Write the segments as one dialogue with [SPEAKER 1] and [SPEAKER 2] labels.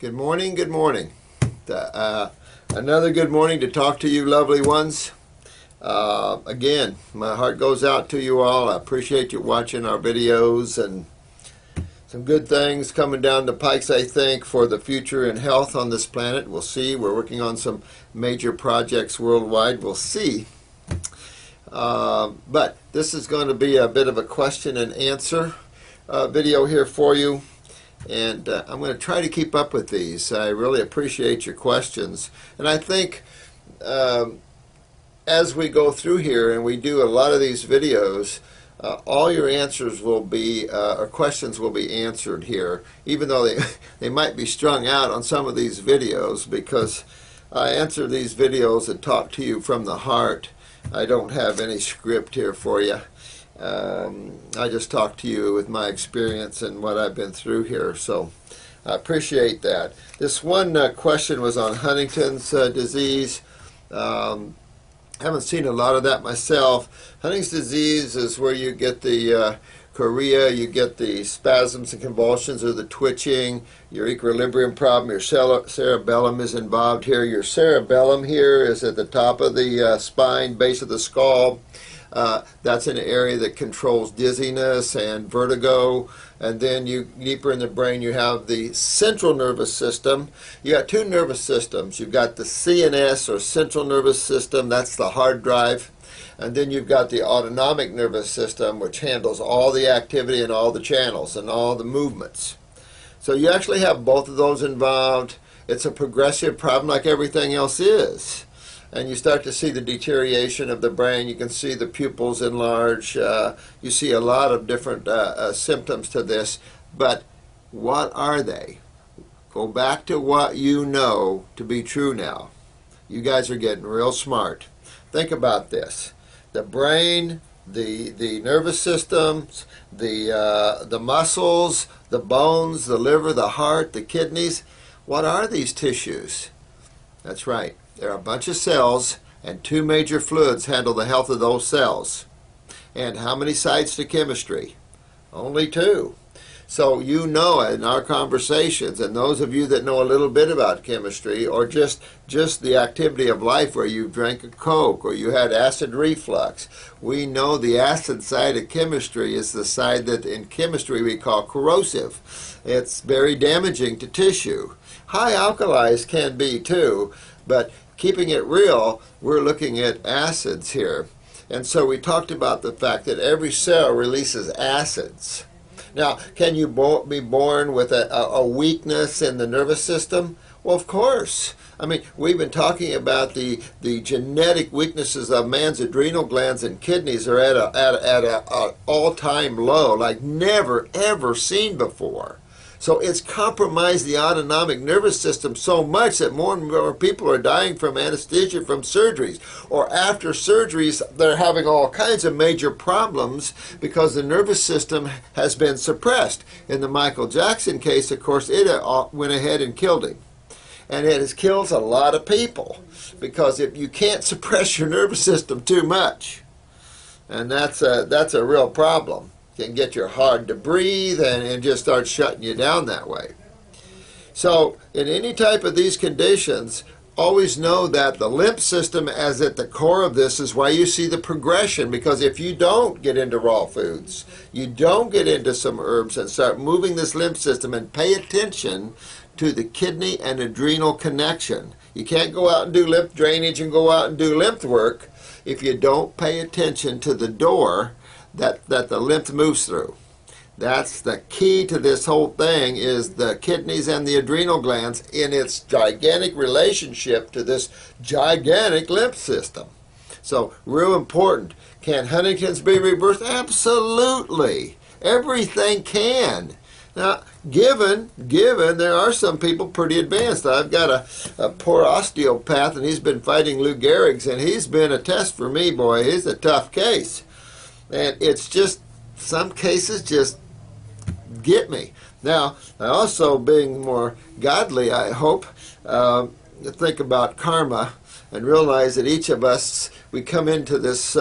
[SPEAKER 1] Good morning, good morning. Another good morning to talk to you lovely ones. Again, my heart goes out to you all. I appreciate you watching our videos, and some good things coming down the pikes, I think, for the future and health on this planet. We'll see. We're working on some major projects worldwide. We'll see. But this is going to be a bit of a question and answer video here for you. And I'm going to try to keep up with these. I really appreciate your questions. And I think as we go through here and we do a lot of these videos, all your answers will be, or questions will be answered here, even though they might be strung out on some of these videos, because I answer these videos and talk to you from the heart. I don't have any script here for you. I just talk to you with my experience and what I've been through here, so I appreciate that. This one question was on Huntington's disease. Haven't seen a lot of that myself. Huntington's disease is where you get the chorea, you get the spasms and convulsions or the twitching, your equilibrium problem, your cerebellum is involved here. Your cerebellum here is at the top of the spine, base of the skull. That's an area that controls dizziness and vertigo. And then deeper in the brain, you have the central nervous system. You got two nervous systems. You've got the CNS, or central nervous system. That's the hard drive. And then you've got the autonomic nervous system, which handles all the activity and all the channels and all the movements. So you actually have both of those involved. It's a progressive problem like everything else is. And you start to see the deterioration of the brain. You can see the pupils enlarge. You see a lot of different symptoms to this. But what are they? Go back to what you know to be true now. You guys are getting real smart. Think about this. The brain, the nervous systems, the muscles, the bones, the liver, the heart, the kidneys. What are these tissues? That's right. There are a bunch of cells, and two major fluids handle the health of those cells. And how many sides to chemistry? Only two. So you know in our conversations, and those of you that know a little bit about chemistry, or just the activity of life where you drank a Coke or you had acid reflux, we know the acid side of chemistry is the side that in chemistry we call corrosive. It's very damaging to tissue. High alkalis can be too, but keeping it real, we're looking at acids here. And so we talked about the fact that every cell releases acids. Now, can you be born with a weakness in the nervous system? Well, of course. I mean, we've been talking about the genetic weaknesses of man's adrenal glands and kidneys are at a all-time low, like never, ever seen before. So it's compromised the autonomic nervous system so much that more and more people are dying from anesthesia from surgeries. Or after surgeries, they're having all kinds of major problems because the nervous system has been suppressed. In the Michael Jackson case, of course, it went ahead and killed him. And it has killed a lot of people because if you can't suppress your nervous system too much, and that's a real problem. Can get you hard to breathe and just start shutting you down that way. So in any type of these conditions, always know that the lymph system as at the core of this is why you see the progression, because if you don't get into raw foods, you don't get into some herbs and start moving this lymph system and pay attention to the kidney and adrenal connection. You can't go out and do lymph drainage and go out and do lymph work if you don't pay attention to the door that the lymph moves through. That's the key to this whole thing, is the kidneys and the adrenal glands in its gigantic relationship to this gigantic lymph system. So real important. Can Huntington's be reversed? Absolutely. Everything can. Now, given there are some people pretty advanced. I've got a poor osteopath, and he's been fighting Lou Gehrig's, and he's been a test for me, boy. He's a tough case. And it's just, some cases just get me. Now, I also, being more godly, I hope, think about karma. and realize that each of us, we come into this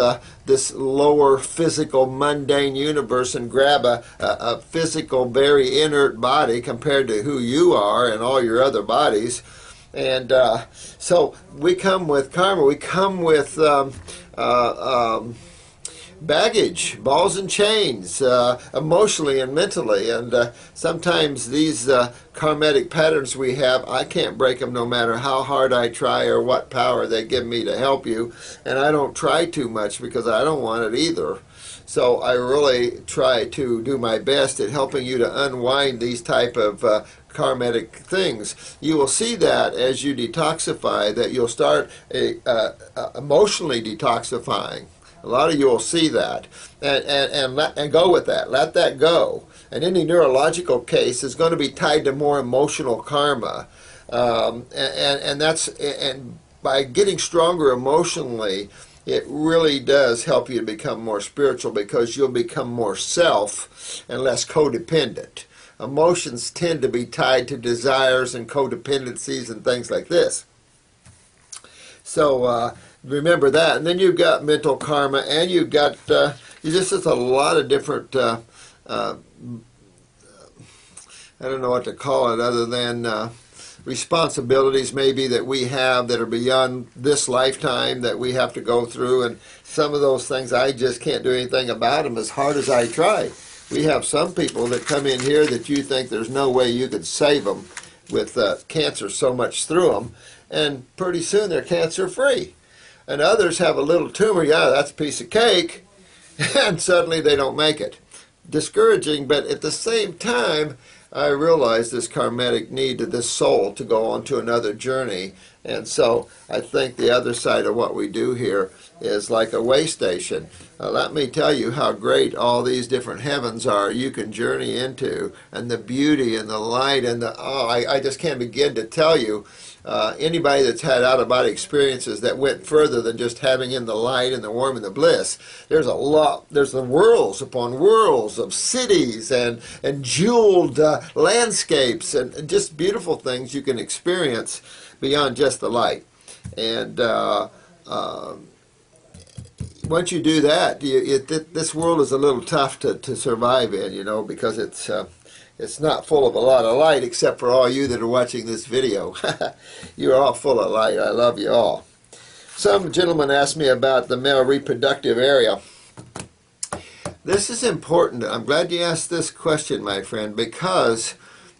[SPEAKER 1] this lower physical mundane universe and grab a physical, very inert body compared to who you are and all your other bodies. And so we come with karma. We come with baggage, balls and chains, emotionally and mentally. And sometimes these karmatic patterns we have, I can't break them no matter how hard I try or what power they give me to help you. And I don't try too much because I don't want it either. So I really try to do my best at helping you to unwind these type of karmatic things. You will see that as you detoxify, that you'll start emotionally detoxifying. A lot of you will see that and go with that. Let that go. And any neurological case is going to be tied to more emotional karma. And by getting stronger emotionally, it really does help you to become more spiritual because you'll become more self and less codependent. Emotions tend to be tied to desires and codependencies and things like this. So remember that. And then you've got mental karma, and you've got just a lot of different I don't know what to call it other than responsibilities maybe that we have that are beyond this lifetime that we have to go through. And some of those things I just can't do anything about them as hard as I try. We have some people that come in here that you think there's no way you could save them with cancer so much through them, and pretty soon they're cancer free. And others have a little tumor, yeah, that's a piece of cake, and suddenly they don't make it. Discouraging, but at the same time, I realize this karmatic need of this soul to go on to another journey. And so I think the other side of what we do here is like a way station. Let me tell you how great all these different heavens are you can journey into, and the beauty and the light and the, I just can't begin to tell you. Anybody that's had out-of-body experiences that went further than just having in the light and the warmth and the bliss, there's a lot, there's the worlds upon worlds of cities and jeweled landscapes and just beautiful things you can experience beyond just the light. And once you do that, this world is a little tough to survive in, you know, because it's not full of a lot of light, except for all you that are watching this video. You're all full of light. I love you all. Some gentleman asked me about the male reproductive area. This is important. I'm glad you asked this question, my friend, because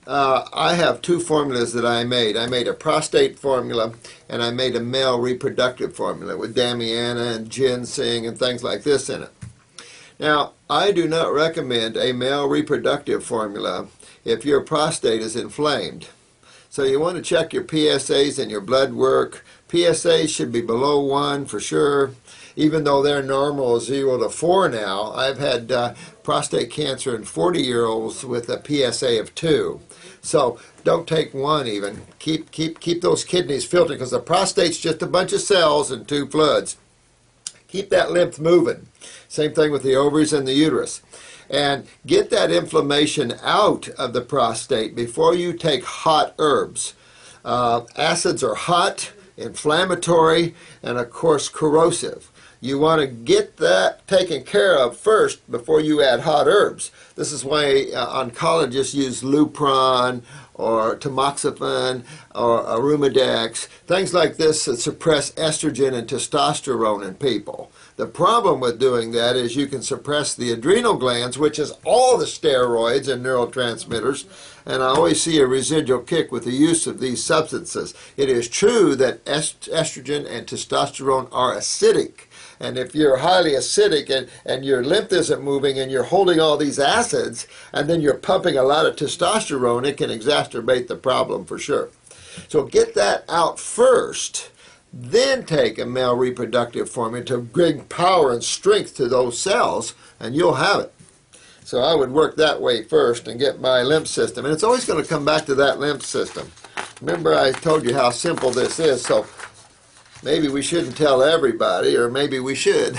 [SPEAKER 1] I have two formulas that I made. I made a prostate formula, and I made a male reproductive formula with Damiana and ginseng and things like this in it. Now, I do not recommend a male reproductive formula if your prostate is inflamed. So you want to check your PSAs and your blood work. PSAs should be below 1 for sure, even though they're normal 0 to 4 now. I've had prostate cancer in 40-year-olds with a PSA of 2. So don't take 1 even. Keep those kidneys filtered, because the prostate's just a bunch of cells and 2 fluids. Keep that lymph moving. Same thing with the ovaries and the uterus. And get that inflammation out of the prostate before you take hot herbs. Acids are hot, inflammatory, and of course corrosive. You want to get that taken care of first before you add hot herbs. This is why oncologists use Lupron or tamoxifen or Arumadex, things like this that suppress estrogen and testosterone in people. The problem with doing that is you can suppress the adrenal glands, which is all the steroids and neurotransmitters, and I always see a residual kick with the use of these substances. It is true that estrogen and testosterone are acidic. And if you're highly acidic and your lymph isn't moving and you're holding all these acids and then you're pumping a lot of testosterone, it can exacerbate the problem for sure. So get that out first, then take a male reproductive formula to bring power and strength to those cells, and you'll have it. So I would work that way first and get my lymph system. And it's always going to come back to that lymph system. Remember, I told you how simple this is, so maybe we shouldn't tell everybody, or maybe we should.